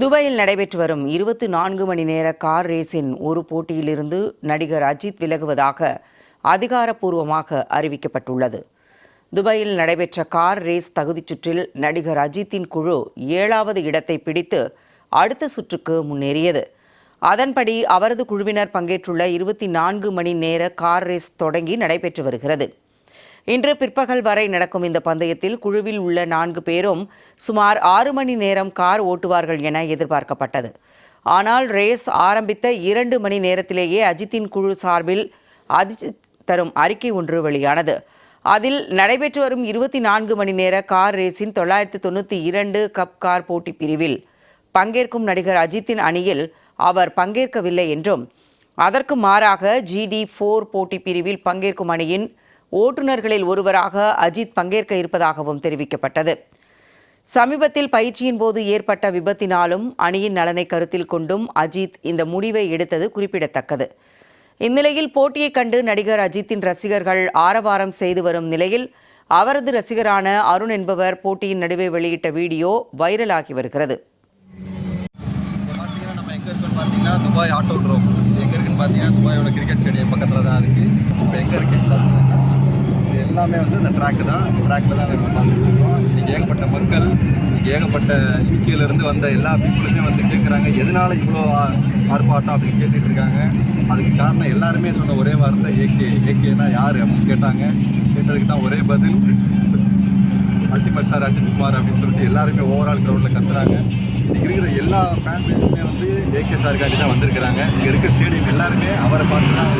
துபாயில் நடைபெற்று வரும் 24 மணி நேர கார் ரேஸின் ஒரு போட்டியிலிருந்து நடிகர் அஜித் விலகுவதாக அதிகாரப்பூர்வமாக அறிவிக்கப்பட்டுள்ளது. துபாயில் நடைபெற்ற கார் ரேஸ் தகுதிச் சுற்றில் நடிகர் அஜித்தின் குழு 7வது இடத்தை பிடித்து அடுத்த சுற்றுக்கு முன்னேறியது. அதன்படி அவரது குழுவினர் பங்கேற்றுள்ள 24 மணி நேர கார் ரேஸ் தொடங்கி நடைபெற்று வருகிறது. இன்று பிற்பகல் வரை நடக்கும் இந்த பந்தயத்தில் குழுவில் உள்ள 4 பேரும் சுமார் 6 மணி நேரம் கார் ஓட்டுவார்கள் என எதிர்பார்க்கப்பட்டது. ஆனால் ரேஸ் ஆரம்பித்த 2 மணி நேரத்திலேயே அஜித்தின் குழு சார்பில் அஜித் தரும் அறிக்கை ஒன்று வெளியானது. அதில் நடைபெற்று வரும் 24 மணி நேர கார் ரேஸின் 992 கப் கார் போட்டி பிரிவில் பங்கேற்கும் நடிகர் அஜித்தின் அணியில் அவர் பங்கேற்கவில்லை என்றும், அதற்கு மாறாக GD4 போட்டி பிரிவில் பங்கேற்கும் அணியின் ஓட்டுநர்களில் ஒருவராக அஜித் பங்கேற்க இருப்பதாகவும் தெரிவிக்கப்பட்டது. சமீபத்தில் பயிற்சியின் போது ஏற்பட்ட விபத்தினாலும் அணியின் நலனை கருத்தில் கொண்டும் அஜித் இந்த முடிவை எடுத்தது குறிப்பிடத்தக்கது. இந்நிலையில் போட்டியை கண்டு நடிகர் அஜித்தின் ரசிகர்கள் ஆரவாரம் செய்து வரும் நிலையில் அவரது ரசிகரான அருண் என்பவர் போட்டியின் நடுவே வெளியிட்ட வீடியோ வைரலாகி வருகிறது. துபாய் ஆட்டோ ட்ரோம் எங்கே இருக்குன்னு பார்த்தீங்கன்னா துபாயோட கிரிக்கெட் ஸ்டேடியம் பக்கத்தில் தான் இருக்குது. இப்போ எங்கே இருக்குன்னு எல்லாமே இந்த ட்ராக்கு தான். இந்த ட்ராக்கில் தான் நம்ம பார்த்துட்டு இருக்கோம். இன்றைக்கி ஏகப்பட்ட மக்கள், இன்றைக்கி ஏகப்பட்ட யூகேலேருந்து வந்த எல்லா பீப்புளுமே கேட்குறாங்க, எதனால் இவ்வளோ ஆர்ப்பாட்டம் அப்படின்னு கேட்டுட்டு இருக்காங்க. அதுக்கு காரணம் எல்லாருமே சொன்ன ஒரே வார்த்தை ஏகேனா யார் அப்படின்னு கேட்டாங்க. கேட்டதுக்கு தான் ஒரே பதில் அல்டிமேட் ஸ்டார் அஜித் குமார் அப்படின்னு சொல்லிட்டு எல்லாருமே ஓவரால் கிரவுண்டில் கத்துறாங்க. இன்றைக்கி இருக்கிற எல்லா ஃபேன் பேஸுமே ஏகே சாருக்காண்டி தான் வந்திருக்கிறாங்க. இங்கே இருக்கிற ஸ்டேடியம் எல்லாருமே அவரை பார்த்து தான்